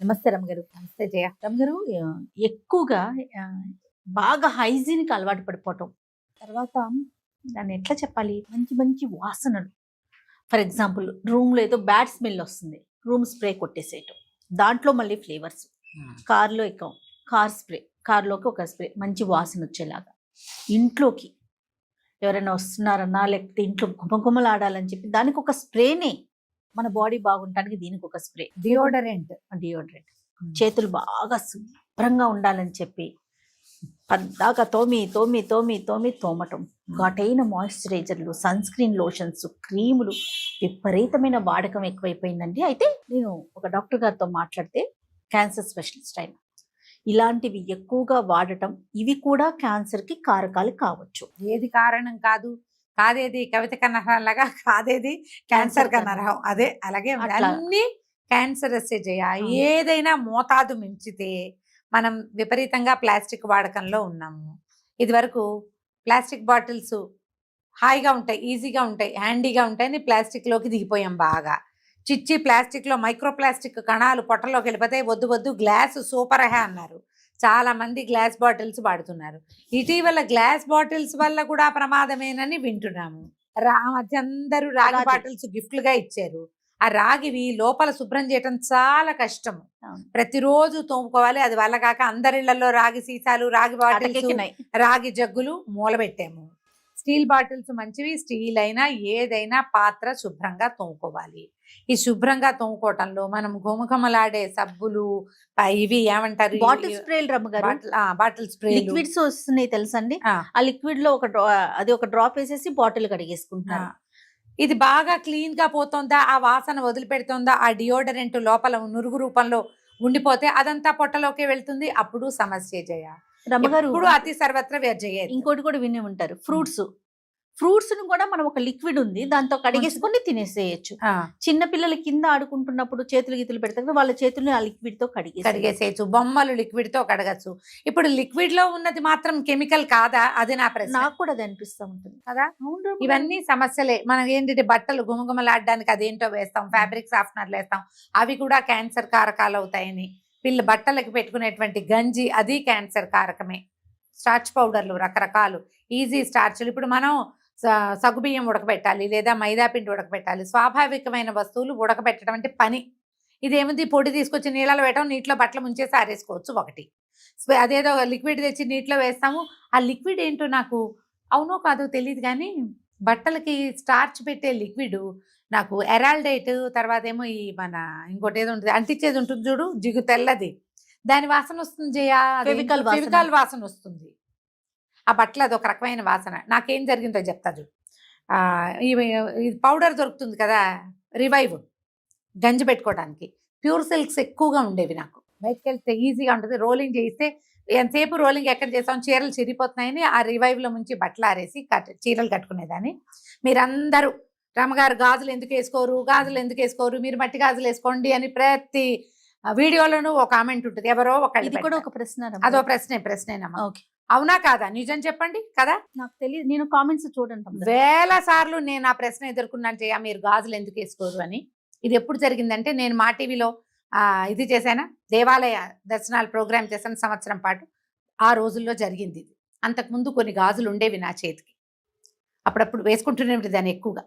నమస్తే రమగారు. నమస్తే జయ. రమగారు, ఎక్కువగా బాగా హైజీన్‌కి అలవాటు పడిపోవటం. తర్వాత దాన్ని ఎట్లా చెప్పాలి? మంచి మంచి వాసనలు. ఫర్ ఎగ్జాంపుల్ రూమ్‌లో ఏదో బ్యాడ్ స్మెల్ వస్తుంది. రూమ్ స్ప్రే కొట్టేసేయటం. దాంట్లో మళ్ళీ ఫ్లేవర్స్. కార్‌లో ఎక్కాం. Car spray. కార్‌లోకి ఒక స్ప్రే మంచి వాసన వచ్చేలాగా. ఇంట్లోకి ఎవరైనా వస్తున్నారన్నా లేకపోతే ఇంట్లో గుమగుమలాడాలని చెప్పి దానికి ఒక స్ప్రేనే. మన బాడీ బాగుండటానికి దీనికి ఒక స్ప్రే. డియోడరెంట్. చేతులు బాగా శుభ్రంగా ఉండాలని చెప్పి పద్దాకా తోమటం. ఘాటైన మాయిశ్చరైజర్లు, సన్ స్క్రీన్ లోషన్స్, క్రీములు విపరీతమైన వాడకం ఎక్కువైపోయిందండి. అయితే నేను ఒక డాక్టర్ గారితో మాట్లాడితే, క్యాన్సర్ స్పెషలిస్ట్ ఆయన, ఇలాంటివి ఎక్కువగా వాడటం ఇవి కూడా క్యాన్సర్కి కారకాలు కావచ్చు. ఏది కారణం కాదు, కాదేది కవిత కనర్హంలాగా, కాదేది క్యాన్సర్ కనర్హం. అదే అలాగే అన్ని క్యాన్సరస్ జయ. ఏదైనా మోతాదు మించితే మనం విపరీతంగా ప్లాస్టిక్ వాడకంలో ఉన్నాము. ఇది వరకు ప్లాస్టిక్ బాటిల్స్ హాయిగా ఉంటాయి, ఈజీగా ఉంటాయి, హ్యాండీగా ఉంటాయని ప్లాస్టిక్లోకి దిగిపోయాం బాగా. చిచ్చి ప్లాస్టిక్లో మైక్రో ప్లాస్టిక్ కణాలు పొట్టలోకి వెళ్ళిపోతాయి, వద్దు వద్దు గ్లాస్ సూపర్ హే అన్నారు. చాలా మంది గ్లాస్ బాటిల్స్ వాడుతున్నారు. ఇటీవల గ్లాస్ బాటిల్స్ వల్ల కూడా ప్రమాదమేనని వింటున్నాము. మధ్య అందరూ రాగి బాటిల్స్ గిఫ్ట్లుగా ఇచ్చారు. ఆ రాగివి లోపల శుభ్రం చేయటం చాలా కష్టం. ప్రతిరోజు తోముకోవాలి. అది వల్ల కాక అందరిళ్లలో రాగి సీసాలు, రాగి బాటిల్స్, రాగి జగ్గులు మూలబెట్టాము. స్టీల్ బాటిల్స్ మంచివి. స్టీల్ అయినా ఏదైనా పాత్ర శుభ్రంగా తోముకోవాలి. ఈ శుభ్రంగా తోముకోవటంలో మనం గుమగుమలాడే సబ్బులు, ఇవి ఏమంటారు, బాటిల్ స్ప్రేలు, బాటిల్ స్ప్రే లిక్విడ్స్ వస్తున్నాయి తెలుసండి. ఆ లిక్విడ్ లో ఒక డ్రాప్ వేసేసి బాటిల్ కడిగేసుకుంటున్నారు. ఇది బాగా క్లీన్ గా పోతుందా, ఆ వాసన వదిలిపెడుతుందా, ఆ డియోడరెంట్ లోపల నురుగు రూపంలో ఉండిపోతే అదంతా పొట్టలోకి వెళ్తుంది. అప్పుడు సమస్య జయ. రమ్మగారు, ఇప్పుడు అతి సర్వత్ర వ్యర్థం. ఇంకోటి కూడా వినే ఉంటారు, ఫ్రూట్స్ ను కూడా మనం ఒక లిక్విడ్ ఉంది దాంతో కడిగేసుకొని తినేసేయచ్చు. చిన్న పిల్లలు కింద ఆడుకుంటున్నప్పుడు చేతులు గీతులు పెడతారు, వాళ్ళ చేతుల్ని ఆ లిక్విడ్ తో కడిగేసేయచ్చు. బొమ్మలు లిక్విడ్ తో కడగచ్చు. ఇప్పుడు లిక్విడ్ లో ఉన్నది మాత్రం కెమికల్ కాదా? అది నా ప్రశ్న. నాకు కూడా అది అనిపిస్తూ ఉంటుంది కదా. ఇవన్నీ సమస్యలే. మనం ఏంటంటే బట్టలు గుమగుమలాడడానికి అదేంటో వేస్తాం, ఫ్యాబ్రిక్ సాఫ్ట్నర్లు వేస్తాం, అవి కూడా క్యాన్సర్ కారకాలు అవుతాయని. బట్టలకి పెట్టుకునేటువంటి గంజి అది క్యాన్సర్ కారకమే. స్టార్చ్ పౌడర్లు రకరకాలు, ఈజీ స్టార్చ్లు. ఇప్పుడు మనం సగ్గుబియ్యం ఉడకబెట్టాలి లేదా మైదా పిండి ఉడకబెట్టాలి. స్వాభావికమైన వస్తువులు ఉడకబెట్టడం అంటే పని. ఇదేముంది, పొడి తీసుకొచ్చి నీళ్ళలో పెట్టడం, నీటిలో బట్టలు ముంచేసి ఆరేసుకోవచ్చు ఒకటి. అదేదో లిక్విడ్ తెచ్చి నీటిలో వేస్తాము. ఆ లిక్విడ్ ఏంటో నాకు అవునో కాదో తెలియదు, కానీ బట్టలకి స్టార్చ్ పెట్టే లిక్విడ్ నాకు ఎరాల్డైట్, తర్వాత ఏమో ఈ మన ఇంకోటి ఏదో ఉంటుంది అంటించేది ఉంటుంది చూడు, జిగు తెల్లది, దాని వాసన వస్తుంది జయ. ఫెవికాల్ వాసన వస్తుంది ఆ బట్టలు. అది ఒక రకమైన వాసన. నాకేం జరిగిందో చెప్తా చూడు. ఈ పౌడర్ దొరుకుతుంది కదా, రివైవ్, గంజి పెట్టుకోవడానికి. ప్యూర్ సిల్క్స్ ఎక్కువగా ఉండేవి నాకు. బయటకు వెళ్తే ఈజీగా ఉంటుంది, రోలింగ్ చేయిస్తే ఎంతసేపు రోలింగ్ ఎక్కడ చేస్తాం, చీరలు చిరిగిపోతున్నాయని ఆ రివైవ్లో ముంచి బట్టలు ఆరేసి చీరలు కట్టుకునేదాన్ని. మీరందరూ రమ్మగారు గాజులు ఎందుకు వేసుకోరు, మీరు మట్టి గాజులు వేసుకోండి అని ప్రతి వీడియోలోనూ ఒక కామెంట్ ఉంటుంది. ఎవరో ఒక ప్రశ్న, అదో ప్రశ్నేనమ్మా. అవునా కాదా? నిజం చెప్పండి కదా. నాకు తెలియదు, నేను కామెంట్స్ చూడండి. వేల సార్లు నేను ఆ ప్రశ్న ఎదుర్కొన్నాను చేయ, మీరు గాజులు ఎందుకు వేసుకోరు అని. ఇది ఎప్పుడు జరిగిందంటే, నేను మా టీవీలో ఇది చేశానా, దేవాలయ దర్శనాలు ప్రోగ్రామ్ చేశాను సంవత్సరం పాటు. ఆ రోజుల్లో జరిగింది ఇది. అంతకుముందు కొన్ని గాజులు ఉండేవి నా చేతికి, అప్పుడప్పుడు వేసుకుంటూనే ఉంటుంది దాన్ని ఎక్కువగా.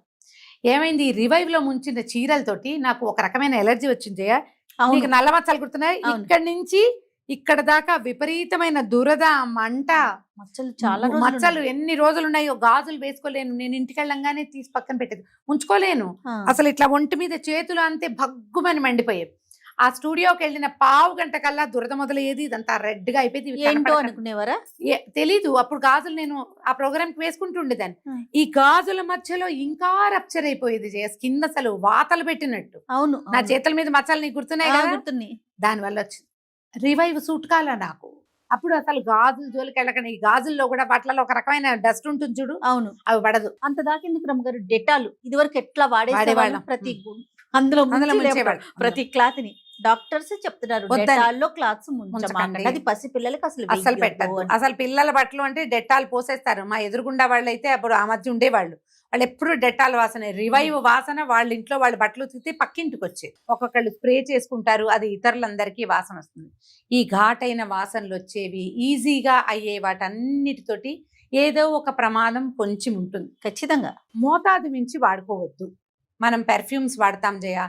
ఏమైంది, ఈ రివైవ్లో ముంచిన చీరలతోటి నాకు ఒక రకమైన ఎలర్జీ వచ్చింది జయ. నీకు నల్ల మచ్చలు గుర్తున్నాయి, ఇక్కడి నుంచి ఇక్కడ దాకా విపరీతమైన దురద, మంట, మచ్చలు ఎన్ని రోజులు ఉన్నాయో. గాజులు వేసుకోలేను నేను. ఇంటికి వెళ్ళంగానే తీసి పక్కన పెట్టేది, ఉంచుకోలేను అసలు. ఇట్లా ఒంటి మీద చేతులు అంతే భగ్గుమని మండిపోయేవి. ఆ స్టూడియోకి వెళ్ళిన పావు గంట కల్లా దురద మొదలయ్యేది, ఇదంతా రెడ్ గా అయిపోయింది. ఏంటో అనుకునేవారా? తెలీదు. అప్పుడు గాజులు నేను ఆ ప్రోగ్రామ్ కి వేసుకుంటుండేదాన్ని. ఈ గాజుల మధ్యలో ఇంకా రప్చర్ అయిపోయేది జయ, స్కిన్ అసలు వాతలు పెట్టినట్టు. అవును, నా చేతుల మీద మచ్చలు నీకు గుర్తున్నాయి కదా. దానివల్ల వచ్చింది రివైవ్ సూట్ కాల నాకు. అప్పుడు అసలు గాజులు జోలికి వెళ్ళకండి. ఈ గాజుల్లో కూడా బట్టలలో ఒక రకమైన డస్ట్ ఉంటుంది చూడు, అవును, అవి పడదు. అంత దాకెందుకు రమ్మగారు, డెటాల్ ఇది వరకు ఎట్లా వాడేవాళ్ళం, అందులో ప్రతి క్లాత్ ని డాక్టర్స్ చెప్తున్నారు, డెటాల్లో క్లాత్స్ ముంచకండి, అది పసి పిల్లలకి అసలు పెట్టద్దు. అసలు పిల్లల బట్టలు అంటే డెటాల్ పోసేస్తారు. మా ఎదురుగుండా వాళ్ళు అయితే అప్పుడు ఆ మధ్య ఉండేవాళ్ళు, వాళ్ళు ఎప్పుడు డెటాల్ వాసన, రివైవ్ వాసన, వాళ్ళ ఇంట్లో వాళ్ళు బట్టలు ఉతికితే పక్కింటికి వచ్చేది. ఒక్కొక్కళ్ళు స్ప్రే చేసుకుంటారు, అది ఇతరులందరికీ వాసన వస్తుంది. ఈ ఘాటైన వాసనలు వచ్చేవి, ఈజీగా అయ్యే వాటన్నిటితోటి ఏదో ఒక ప్రమాదం కొంచెం ఉంటుంది. ఖచ్చితంగా. మోతాదు మించి వాడుకోవద్దు. మనం పెర్ఫ్యూమ్స్ వాడతాం జయ.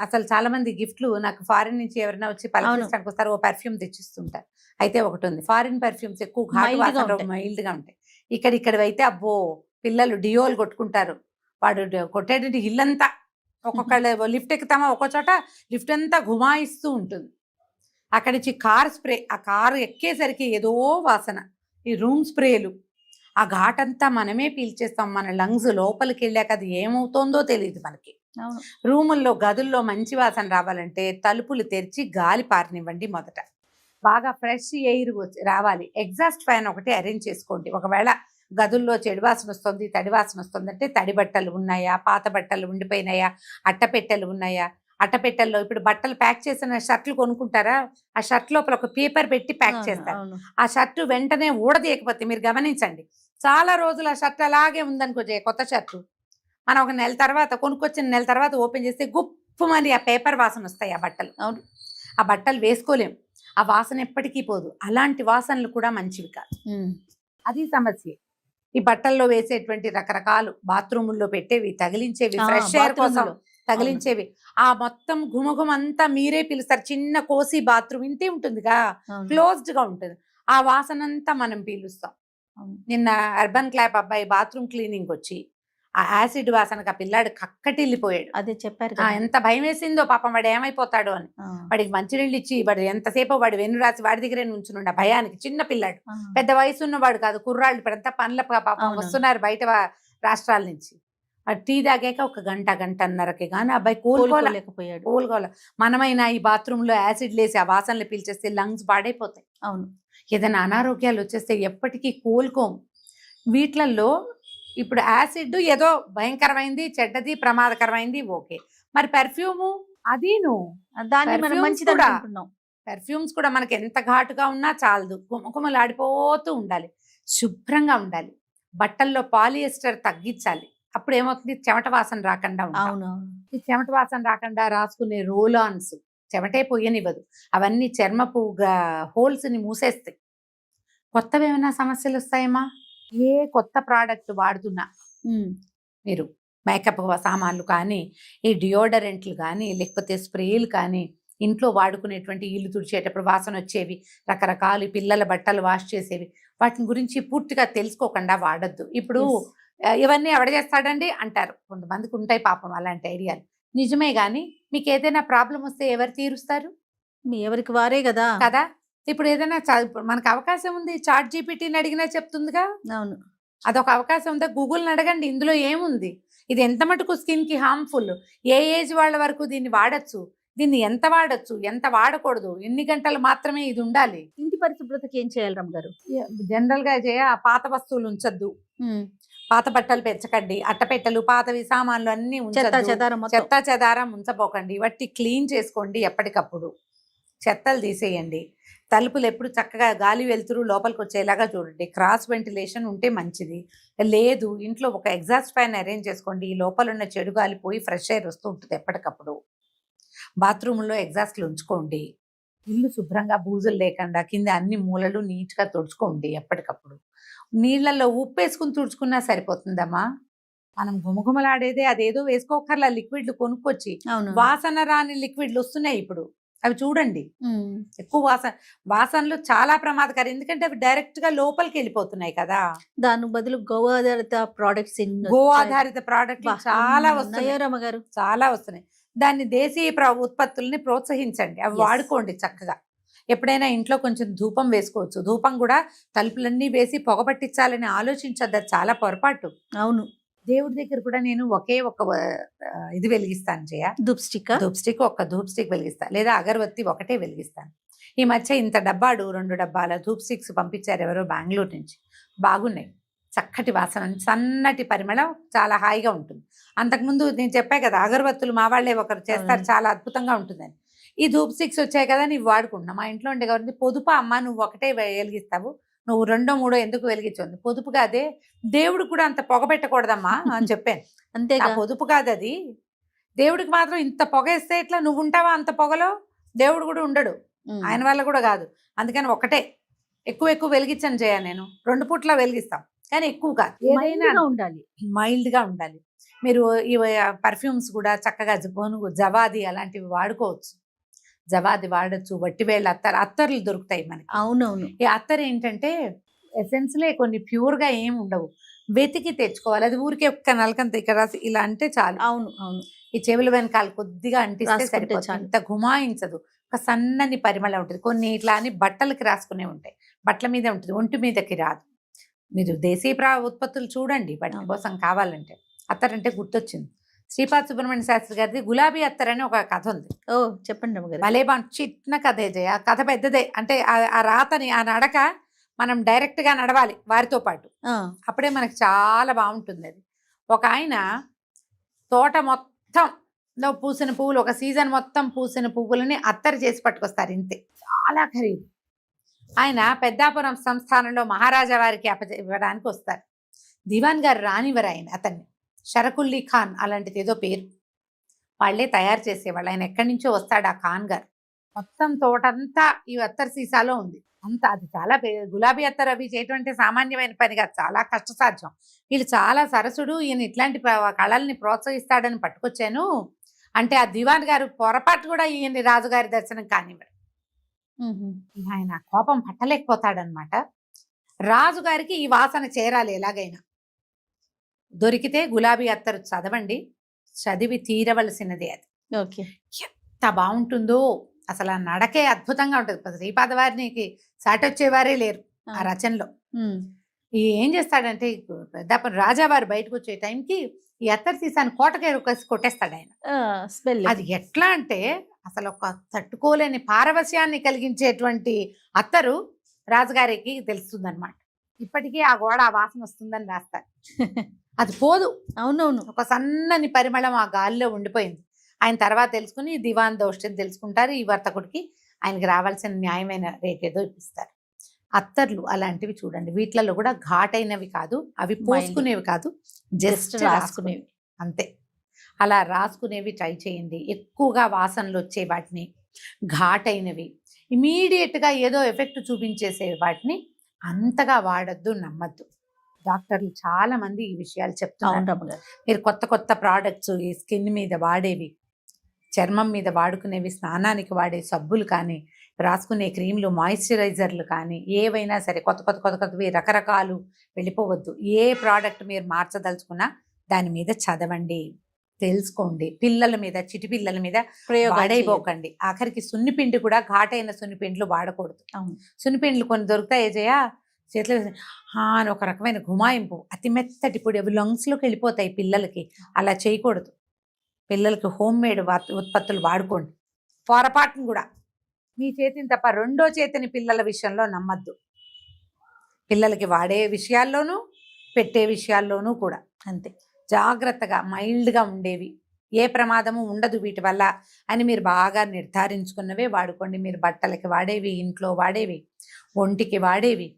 అసలు చాలా మంది గిఫ్ట్లు నాకు ఫారిన్ నుంచి ఎవరైనా వచ్చి పలకరించడానికి వస్తారు, ఓ పెర్ఫ్యూమ్ తెచ్చిస్తుంటారు. అయితే ఒకటి ఉంది, ఫారిన్ పెర్ఫ్యూమ్స్ ఎక్కువ ఘాటు వాసన, మైల్డ్ గా ఉంటాయి. ఇక్కడైతే అబ్బో పిల్లలు డియోల్ కొట్టుకుంటారు, వాడు కొట్టేటట్టు ఇల్లంతా. ఒక్కొక్కళ్ళు లిఫ్ట్ ఎక్కుతామా, ఒక్కో చోట లిఫ్ట్ అంతా గుమాయిస్తూ ఉంటుంది. అక్కడి నుంచి కార్ స్ప్రే, ఆ కారు ఎక్కేసరికి ఏదో వాసన. ఈ రూమ్ స్ప్రేలు, ఆ ఘాటంతా మనమే పీల్చేస్తాం. మన లంగ్స్ లోపలికి వెళ్ళాక అది ఏమవుతుందో తెలియదు మనకి. రూముల్లో గదుల్లో మంచి వాసన రావాలంటే తలుపులు తెరిచి గాలి పారనివ్వండి. మొదట బాగా ఫ్రెష్ ఎయిర్ రావాలి. ఎగ్జాస్ట్ ఫ్యాన్ ఒకటి అరేంజ్ చేసుకోండి. ఒకవేళ గదుల్లో చెడు వాసన వస్తుంది, తడి వాసన వస్తుంది అంటే తడి బట్టలు ఉన్నాయా, పాత బట్టలు ఉండిపోయినాయా, అట్టపెట్టెలు ఉన్నాయా. అట్టపెట్టెల్లో ఇప్పుడు బట్టలు ప్యాక్ చేసిన షర్ట్లు కొనుక్కుంటారా, ఆ షర్ట్ లోపల ఒక పేపర్ పెట్టి ప్యాక్ చేస్తారు. ఆ షర్టు వెంటనే ఊడదీయకపోతే మీరు గమనించండి, చాలా రోజులు ఆ షర్ట్ అలాగే ఉందనుకో, కొత్త షర్టు మనం ఒక నెల తర్వాత కొనుక్కొచ్చిన నెల తర్వాత ఓపెన్ చేస్తే గుప్పుమని ఆ పేపర్ వాసన వస్తాయి. ఆ బట్టలు ఆ బట్టలు వేసుకోలేం, ఆ వాసన ఎప్పటికీ పోదు. అలాంటి వాసనలు కూడా మంచివి కాదు, అది సమస్య. ఈ బట్టల్లో వేసేటువంటి రకరకాలు బాత్రూముల్లో పెట్టేవి, తగిలించేవి, ఫ్రెష్ ఎయిర్ కోసం తగిలించేవి, ఆ మొత్తం ఘుమఘుమ అంతా మీరే పిలుస్తారు. చిన్న కోసి బాత్రూమ్ ఇంతే ఉంటుందిగా, క్లోజ్డ్ గా ఉంటుంది. ఆ వాసన అంతా మనం పీలుస్తాం. నిన్న అర్బన్ క్లాప్ అబ్బాయి బాత్రూమ్ క్లీనింగ్ వచ్చి ఆ యాసిడ్ వాసనకు ఆ పిల్లాడు కక్కటిల్లిపోయాడు. అదే చెప్పారు, ఎంత భయం వేసిందో పాపం, వాడు ఏమైపోతాడు అని. వాడికి మంచినీళ్ళు ఇచ్చి వాడు ఎంతసేపు వాడు వెన్ను రాసి వాడి దగ్గరే నుంచునుండ భయానికి. చిన్న పిల్లాడు, పెద్ద వయసు ఉన్నవాడు కాదు, కుర్రాళ్ళు. ఇప్పుడంతా పనుల పాపం వస్తున్నారు బయట రాష్ట్రాల నుంచి. టీ తాగాక ఒక గంటన్నరకి కానీ అబ్బాయి కోలుకోలేకపోయాడు. మనమైనా ఈ బాత్రూమ్ లో యాసిడ్ లేసి ఆ వాసనలు పీల్చేస్తే లంగ్స్ పాడైపోతాయి. అవును, ఏదైనా అనారోగ్యాలు వచ్చేస్తే ఎప్పటికీ కోలుకోము. వీటిల్లో ఇప్పుడు యాసిడ్ ఏదో భయంకరమైంది, చెడ్డది, ప్రమాదకరమైంది, ఓకే. మరి పెర్ఫ్యూము అదీను, పెర్ఫ్యూమ్స్ కూడా మనకి ఎంత ఘాటుగా ఉన్నా చాలదు, కుమకుమలాడిపోతూ ఉండాలి, శుభ్రంగా ఉండాలి. బట్టల్లో పాలియస్టర్ తగ్గించాలి. అప్పుడు ఏమవుతుంది, చెమట వాసన రాకుండా ఉంటాం. ఈ చెమట వాసన రాకుండా రాసుకునే రోలాన్స్ చెమటే పొయ్యనివ్వదు, అవన్నీ చర్మపు హోల్స్ ని మూసేస్తాయి. కొత్తవి ఏమైనా సమస్యలు వస్తాయమ్మా? ఏ కొత్త ప్రోడక్ట్ వాడుతున్నా మీరు మేకప్ సామాన్లు కానీ, ఈ డియోడరెంట్లు కానీ, లేకపోతే స్ప్రేలు కానీ, ఇంట్లో వాడుకునేటువంటి ఇల్లు తుడిచేటప్పుడు వాసన వచ్చేవి, రకరకాలు పిల్లల బట్టలు వాష్ చేసేవి, వాటిని గురించి పూర్తిగా తెలుసుకోకుండా వాడద్దు. ఇప్పుడు ఇవన్నీ ఎవడ చేస్తాడండి అంటారు, కొంతమందికి ఉంటాయి పాపం అలాంటి ఐడియాలు. నిజమే, కానీ మీకు ఏదైనా ప్రాబ్లం వస్తే ఎవరు తీరుస్తారు? ఎవరికి వారే కదా. ఇప్పుడు ఏదైనా మనకు అవకాశం ఉంది, చాట్ జీపీటీని అడిగినా చెప్తుందిగా. అవును, అదొక అవకాశం ఉందా? గూగుల్ని అడగండి, ఇందులో ఏముంది, ఇది ఎంత మటుకు స్కిన్ కి హార్మ్ఫుల్, ఏ ఏజ్ వాళ్ళ వరకు దీన్ని వాడచ్చు, దీన్ని ఎంత వాడచ్చు, ఎంత వాడకూడదు, ఎన్ని గంటలు మాత్రమే ఇది ఉండాలి. ఇంటి పరిశుభ్రతకి ఏం చేయాలి రమ్మ గారు? జనరల్ గా పాత వస్తువులు ఉంచద్దు, పాత బట్టలు పెంచకండి, అట్టపెట్టెలు, పాతవి సామాన్లు అన్ని చెత్త చెదారం ఉంచబోకండి. వట్టి క్లీన్ చేసుకోండి ఎప్పటికప్పుడు, చెత్తలు తీసేయండి. తలుపులు ఎప్పుడు చక్కగా గాలి వెలుతురు లోపలికి వచ్చేలాగా చూడండి. క్రాస్ వెంటిలేషన్ ఉంటే మంచిది. లేదు, ఇంట్లో ఒక ఎగ్జాస్ట్ ఫ్యాన్ అరేంజ్ చేసుకోండి, ఈ లోపల ఉన్న చెడు గాలి పోయి ఫ్రెష్ ఎయిర్ వస్తూ ఉంటుంది ఎప్పటికప్పుడు. బాత్రూంలో ఎగ్జాస్ట్లు ఉంచుకోండి. ఇల్లు శుభ్రంగా బూజులు లేకుండా కింద అన్ని మూలలు నీట్గా తుడుచుకోండి ఎప్పటికప్పుడు. నీళ్ళల్లో ఉప్పు వేసుకుని తుడుచుకున్నా సరిపోతుందమ్మా. మనం గుమగుమలాడేదే, అదేదో వేసుకోకర్లా, లిక్విడ్లు కొనుక్కొచ్చి వాసన రాని లిక్విడ్లు వస్తున్నాయి ఇప్పుడు, అవి చూడండి. ఎక్కువ వాసనలు చాలా ప్రమాదకరం, ఎందుకంటే అవి డైరెక్ట్ గా లోపలికి వెళ్ళిపోతున్నాయి కదా. దాని బదులు గో ఆధారిత ప్రోడక్ట్స్ చాలా వస్తున్నాయి రమ్మగారు, చాలా వస్తున్నాయి. దాన్ని దేశీయ ఉత్పత్తుల్ని ప్రోత్సహించండి, అవి వాడుకోండి చక్కగా. ఎప్పుడైనా ఇంట్లో కొంచెం ధూపం వేసుకోవచ్చు. ధూపం కూడా తలుపులన్నీ వేసి పొగపట్టించాలని ఆలోచించద్దు, అది చాలా పొరపాటు. అవును, దేవుడి దగ్గర కూడా నేను ఒకే ఒక ఇది వెలిగిస్తాను జయ, ధూప్ స్టిక్ ఒక ధూప్ స్టిక్ వెలిగిస్తాను, లేదా అగరబత్తి ఒకటే వెలిగిస్తాను. ఈ మధ్య ఇంత 2 డబ్బాల ధూప్ స్టిక్స్ పంపించారు ఎవరో బెంగళూరు నుంచి, బాగున్నాయి, చక్కటి వాసన, సన్నటి పరిమళం, చాలా హాయిగా ఉంటుంది. అంతకుముందు నేను చెప్పా కదా, అగరబత్తులు మా వాళ్ళే ఒకరు చేస్తారు, చాలా అద్భుతంగా ఉంటుందని. ఈ ధూప్ స్టిక్స్ వచ్చాయి కదా, నీవు వాడుకుంటున్నా. మా ఇంట్లో ఉండే కాబట్టి పొదుపు అమ్మ, నువ్వు ఒకటే వెలిగిస్తావు, నువ్వు రెండో మూడో ఎందుకు వెలిగించు? పొదుపు కాదే, దేవుడు కూడా అంత పొగ పెట్టకూడదమ్మా అని చెప్పాను. అంతేగా. ఆ పొదుపు కాదు అది. దేవుడికి మాత్రం ఇంత పొగ వేస్తే ఎట్లా? నువ్వు ఉంటావా అంత పొగలో? దేవుడు కూడా ఉండడు, ఆయన వల్ల కూడా కాదు. అందుకని ఒకటే ఎక్కువ వెలిగించని చేయాలి. నేను 2 పూట్ల వెలిగిస్తాం, కానీ ఎక్కువ కాదు. ఏదైనా మైల్డ్‌గా ఉండాలి. మైల్డ్గా ఉండాలి. మీరు ఈ పర్ఫ్యూమ్స్ కూడా చక్కగా జవాది అలాంటివి వాడుకోవచ్చు. జవాది వాడచ్చు, వట్టివేళ్ళ అత్తర్లు దొరుకుతాయి మనకి. అవునవును. ఈ అత్తరు ఏంటంటే ఎసెన్స్లే కొన్ని ప్యూర్గా ఏమి ఉండవు, వెతికి తెచ్చుకోవాలి. అది ఊరికే ఒక్క నలకంత ఇక్కడ రాసి ఇలా అంటే చాలు. అవును అవును. ఈ చెవుల వెనకాల కొద్దిగా అంటిస్తే రాసుకుంటే సరిపోతుంది. చాలు. ఇంత గుమాయించదు, ఒక సన్నని పరిమళం ఉంటుంది. కొన్ని ఇట్లా అని బట్టలకి రాసుకునే ఉంటాయి, బట్టల మీద ఉంటుంది, ఒంటి మీదకి రాదు. మీరు దేశీయ ఉత్పత్తులు చూడండి వాటి కోసం కావాలంటే. అత్తరంటే గుర్తొచ్చింది, శ్రీపాద సుబ్రహ్మణ్య శాస్త్రి గారిది గులాబీ అత్తర్ అని ఒక కథ ఉంది. ఓ చెప్పండి అమ్మగారు. భలే చిన్న కథే జయ, కథ పెద్దదే. అంటే ఆ రాతని ఆ నడక మనం డైరెక్ట్ గా నడవాలి వారితో పాటు, అప్పుడే మనకి చాలా బాగుంటుంది. అది ఒక ఆయన తోట మొత్తంలో పూసిన పువ్వులు, ఒక సీజన్ మొత్తం పూసిన పువ్వులని అత్తరు చేసి పట్టుకొస్తారు. ఇంతే, చాలా ఖరీదు. ఆయన పెద్దాపురం సంస్థానంలో మహారాజా వారికి ఇవ్వడానికి వస్తారు. దివాన్ గారు రానివ్వరు ఆయన అతన్ని, షరకుల్లీ ఖాన్ అలాంటిది ఏదో పేరు, వాళ్ళే తయారు చేసేవాళ్ళు. ఆయన ఎక్కడి నుంచో వస్తాడు ఆ ఖాన్ గారు. మొత్తం తోటంతా ఈ అత్తర్ సీసాలో ఉంది. అంత అది చాలా గులాబీ అత్తర్ అవి చేయటం అంటే సామాన్యమైన పని కాదు, చాలా కష్టసాధ్యం. వీళ్ళు చాలా సరసుడు, ఈయన ఇట్లాంటి కళల్ని ప్రోత్సహిస్తాడని పట్టుకొచ్చాను అంటే ఆ దివాన్ గారు పొరపాటు కూడా ఈయన రాజుగారి దర్శనం కానివ్వరు. ఆయన కోపం పట్టలేకపోతాడనమాట. రాజుగారికి ఈ వాసన చేరాలి ఎలాగైనా. దొరికితే గులాబీ అత్తరు చదవండి, చదివి తీరవలసినదే అది. ఓకే. ఎంత బాగుంటుందో అసలు, ఆ నడకే అద్భుతంగా ఉంటుంది. శ్రీపాద వారికి సాటొచ్చేవారే లేరు ఆ రచనలో. ఏం చేస్తాడంటే పెద్దాపురం రాజావారు బయటకు వచ్చే టైంకి ఈ అత్తరు సీసాన్ని కోటకే కొట్టేస్తాడు ఆయన. అది ఎట్లా అంటే అసలు ఒక తట్టుకోలేని పారవశ్యాన్ని కలిగించేటువంటి అత్తరు రాజుగారికి తెలుస్తుంది అనమాట. ఇప్పటికీ ఆ గోడ ఆ వాసన వస్తుందని రాస్తారు. అది పోదు. అవునవును. ఒక సన్నని పరిమళం ఆ గాలిలో ఉండిపోయింది. ఆయన తర్వాత తెలుసుకుని దివాన్ దోషం తెలుసుకుంటారు. ఈ వర్తకుడికి ఆయనకి రావాల్సిన న్యాయమైన రేట్ ఏదో ఇప్పిస్తారు. అత్తర్లు అలాంటివి చూడండి, వీటిలలో కూడా ఘాటైనవి కాదు, అవి పోసుకునేవి కాదు, జస్ట్ రాసుకునేవి అంతే. అలా రాసుకునేవి ట్రై చేయండి. ఎక్కువగా వాసనలు వచ్చే వాటిని, ఘాటైనవి, ఇమీడియట్గా ఏదో ఎఫెక్ట్ చూపించేసే వాటిని అంతగా వాడద్దు, నమ్మద్దు. డాక్టర్లు చాలా మంది ఈ విషయాలు చెప్తున్నారు. మీరు కొత్త ప్రోడక్ట్స్ ఈ స్కిన్ మీద వాడేవి, చర్మం మీద వాడుకునేవి, స్నానానికి వాడే సబ్బులు కానీ, రాసుకునే క్రీమ్లు, మాయిశ్చరైజర్లు కానీ, ఏవైనా సరే కొత్తవి రకరకాలు వెళ్ళిపోవద్దు. ఏ ప్రోడక్ట్ మీరు మార్చదలుచుకున్నా దాని మీద చదవండి, తెలుసుకోండి. పిల్లల మీద, చిటి పిల్లల మీద వాడైపోకండి. ఆఖరికి సున్నిపిండి కూడా, ఘాటైన సున్నిపిండ్లు వాడకూడదు. సున్నిపిండ్లు కొన్ని దొరుకుతాయి జయ, చేతిలో అని ఒక రకమైన గుమాయింపు, అతి మెత్తటి పొడి, అవి లంగ్స్లోకి వెళ్ళిపోతాయి పిల్లలకి. అలా చేయకూడదు. పిల్లలకి హోమ్ మేడ్ ఉత్పత్తులు వాడుకోండి. పొరపాటును కూడా మీ చేతిని తప్ప రెండో చేతిని పిల్లల విషయంలో నమ్మద్దు. పిల్లలకి వాడే విషయాల్లోనూ పెట్టే విషయాల్లోనూ కూడా అంతే. జాగ్రత్తగా మైల్డ్గా ఉండేవి, ఏ ప్రమాదము ఉండదు వీటి వల్ల అని మీరు బాగా నిర్ధారించుకున్నవే వాడుకోండి. మీరు బట్టలకి వాడేవి, ఇంట్లో వాడేవి, ఒంటికి వాడేవి,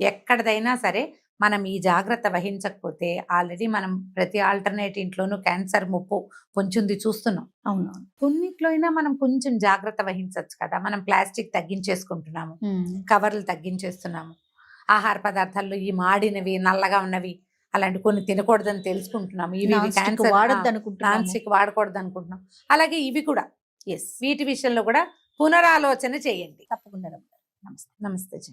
ఎక్కడదైనా సరే మనం ఈ జాగ్రత్త వహించకపోతే ఆల్రెడీ మనం ప్రతి ఆల్టర్నేట్ ఇంట్లోనూ క్యాన్సర్ ముప్పు పొంచుంది చూస్తున్నాం. అవును, కొన్నిట్లో అయినా మనం కొంచెం జాగ్రత్త వహించవచ్చు కదా. మనం ప్లాస్టిక్ తగ్గించేసుకుంటున్నాము, కవర్లు తగ్గించేస్తున్నాము, ఆహార పదార్థాల్లో ఈ మాడినవి, నల్లగా ఉన్నవి అలాంటి కొన్ని తినకూడదని తెలుసుకుంటున్నాము. ఇవి క్యాన్సర్ నాన్ స్టిక్ వాడకూడదు అనుకుంటున్నాం. అలాగే ఇవి కూడా వీటి విషయంలో కూడా పునరాలోచన చేయండి తప్పకుండా. నమస్తే. నమస్తే జీ.